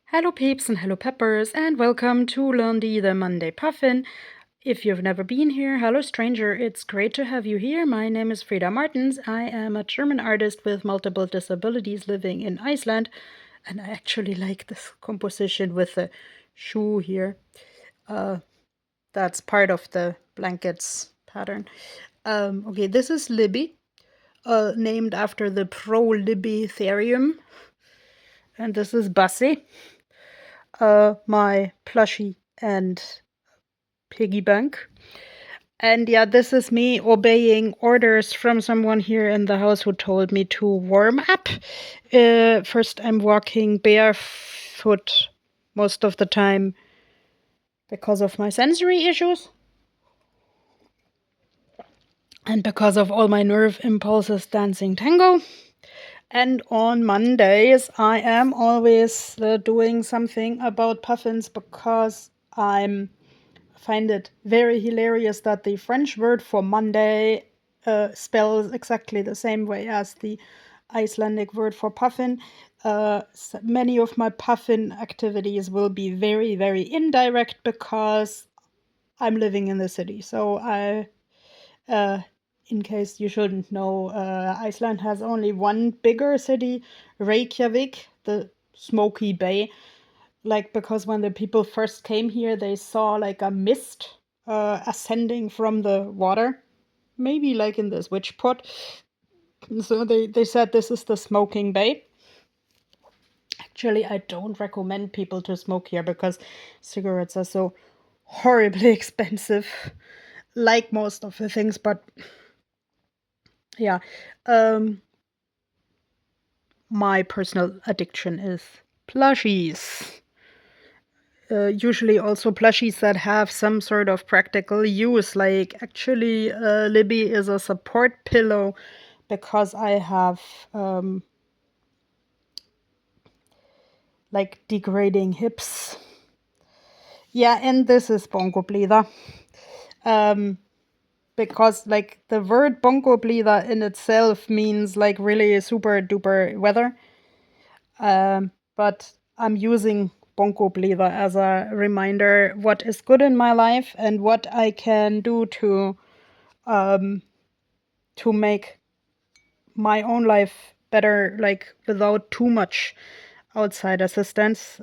Hello peeps and hello peppers, and welcome to Lundi the Monday Puffin. If you've never been here, hello stranger, it's great to have you here. My name is Frida Martens. I am a German artist with multiple disabilities living in Iceland, and I actually like this composition with the shoe here. That's part of the blankets pattern. Okay, this is Libby, named after the Pro-Libby-therium, and this is Bassi, my plushie and piggy bank. And yeah, this is me obeying orders from someone here in the house who told me to warm up. First, I'm walking barefoot most of the time because of my sensory issues and because of all my nerve impulses dancing tango. And on Mondays, I am always doing something about puffins because I find it very hilarious that the French word for Monday spells exactly the same way as the Icelandic word for puffin. Many of my puffin activities will be very, very indirect because I'm living in the city. So in case you shouldn't know, Iceland has only one bigger city, Reykjavik, the Smoky Bay. Because when the people first came here, they saw like a mist ascending from the water, maybe like in this witch pot. So they said this is the smoking bay. Actually, I don't recommend people to smoke here because cigarettes are so horribly expensive, like most of the things. But yeah, my personal addiction is plushies. Usually also plushies that have some sort of practical use. Like actually, Libby is a support pillow because I have like degrading hips. Yeah, and this is bongo bleeder. Because like the word bongo bleeder in itself means like really super duper weather. But I'm using bongo bleeder as a reminder what is good in my life and what I can do to make my own life better, like without too much outside assistance.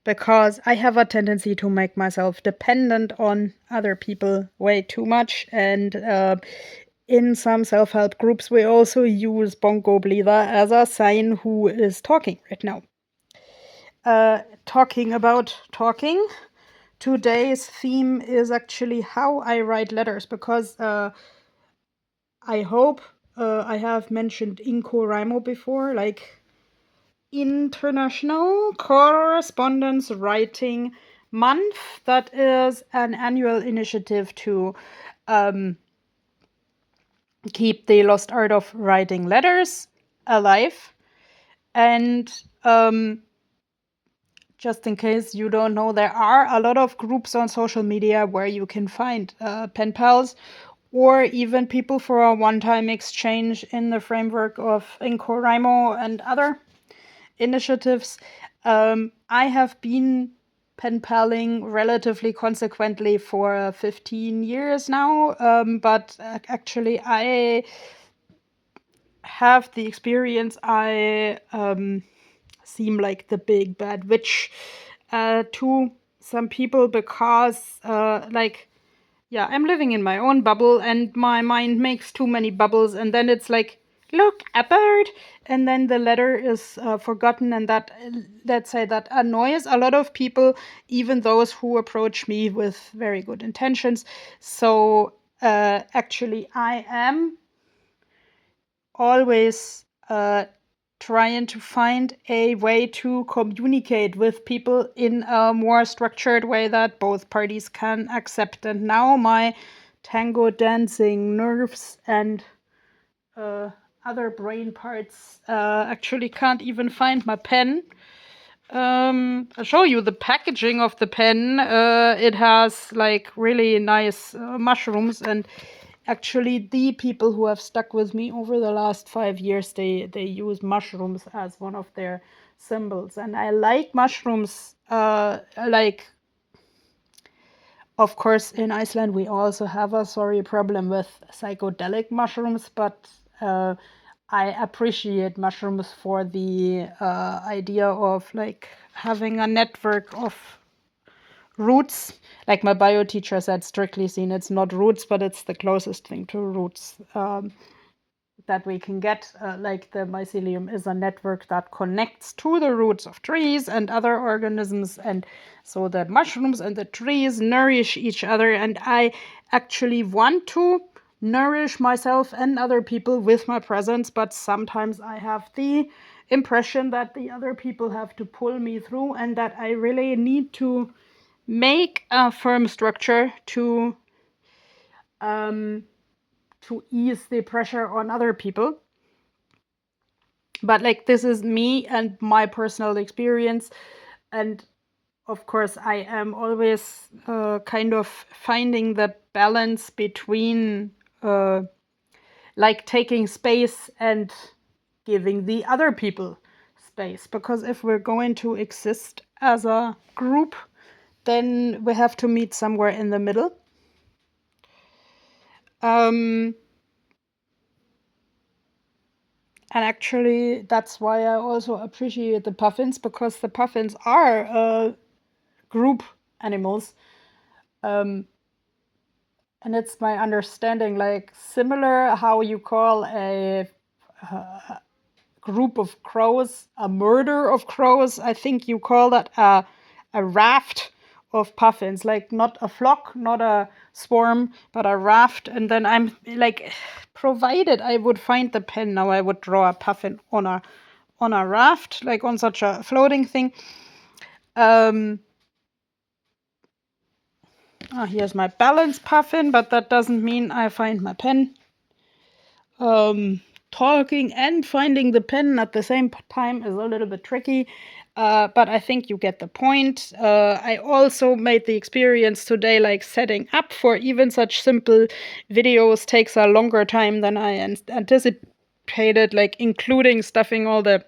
Because I have a tendency to make myself dependent on other people way too much. And in some self-help groups, we also use bongo bleeder as a sign who is talking right now. Talking about talking, today's theme is actually how I write letters, because I hope I have mentioned IncoWriMo before, like International Correspondence Writing Month. That is an annual initiative to keep the lost art of writing letters alive. And just in case you don't know, there are a lot of groups on social media where you can find pen pals or even people for a one-time exchange in the framework of IncoWriMo and other initiatives. I have been pen paling relatively consequently for 15 years now, but actually I have the experience. I seem like the big bad witch to some people because yeah, I'm living in my own bubble and my mind makes too many bubbles, and then it's like, look, a bird, and then the letter is forgotten, and that, let's say, that annoys a lot of people, even those who approach me with very good intentions. So actually, I am always trying to find a way to communicate with people in a more structured way that both parties can accept. And now my tango dancing nerves and other brain parts actually can't even find my pen. I'll show you the packaging of the pen. It has like really nice mushrooms, and actually the people who have stuck with me over the last 5 years, they use mushrooms as one of their symbols. And I like mushrooms, like, of course, in Iceland we also have a sorry problem with psychedelic mushrooms, but I appreciate mushrooms for the idea of like having a network of roots. Like my bio teacher said, strictly seen, it's not roots, but it's the closest thing to roots that we can get. Like the mycelium is a network that connects to the roots of trees and other organisms. And so the mushrooms and the trees nourish each other. And I actually want to nourish myself and other people with my presence, but sometimes I have the impression that the other people have to pull me through, and that I really need to make a firm structure to ease the pressure on other people. But like, this is me and my personal experience, and of course I am always kind of finding the balance between like taking space and giving the other people space, because if we're going to exist as a group, then we have to meet somewhere in the middle. And actually, that's why I also appreciate the puffins, because the puffins are group animals. And it's my understanding, like, similar how you call a group of crows a murder of crows. I think you call that a raft of puffins, like not a flock, not a swarm, but a raft. And then I'm like, provided I would find the pen now, I would draw a puffin on a raft, like on such a floating thing. Here's my balance puffin, but that doesn't mean I find my pen. Talking and finding the pen at the same time is a little bit tricky, but I think you get the point. I also made the experience today, like setting up for even such simple videos takes a longer time than I anticipated, like including stuffing all the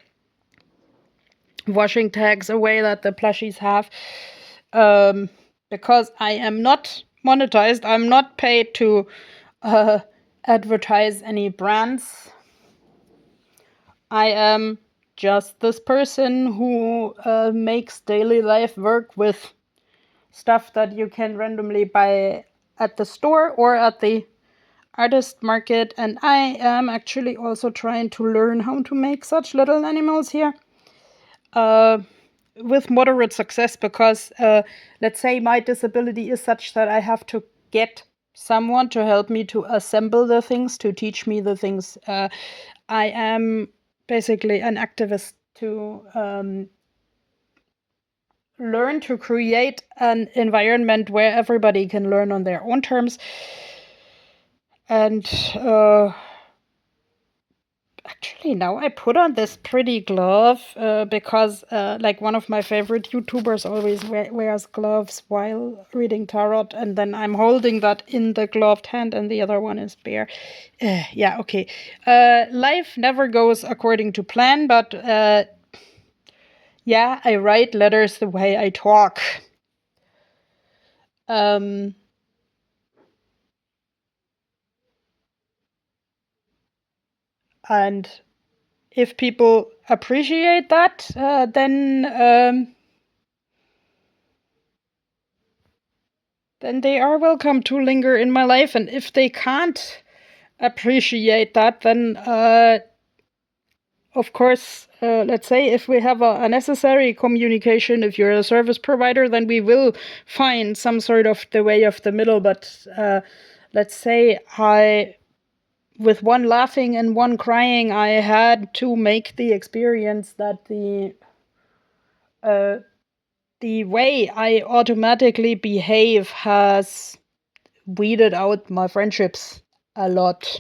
washing tags away that the plushies have. Because I am not monetized, I'm not paid to advertise any brands. I am just this person who makes daily life work with stuff that you can randomly buy at the store or at the artist market. And I am actually also trying to learn how to make such little animals here with moderate success, because let's say my disability is such that I have to get someone to help me to assemble the things, to teach me the things. I am basically an activist to learn to create an environment where everybody can learn on their own terms. And actually, now I put on this pretty glove because like one of my favorite YouTubers always wears gloves while reading tarot, and then I'm holding that in the gloved hand and the other one is bare. Yeah, okay. Life never goes according to plan, but yeah, I write letters the way I talk. And if people appreciate that, then they are welcome to linger in my life. And if they can't appreciate that, then of course, let's say if we have a necessary communication, if you're a service provider, then we will find some sort of the way of the middle. But let's say with one laughing and one crying, I had to make the experience that the way I automatically behave has weeded out my friendships a lot.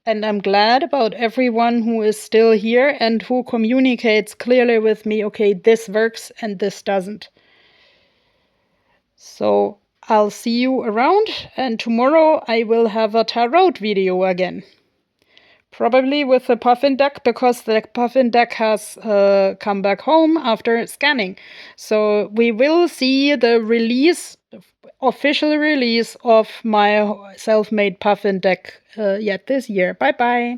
And I'm glad about everyone who is still here and who communicates clearly with me, okay, this works and this doesn't. So I'll see you around, and tomorrow I will have a tarot video again. Probably with the Puffin deck, because the Puffin deck has come back home after scanning. So we will see the official release of my self-made Puffin deck yet this year. Bye bye.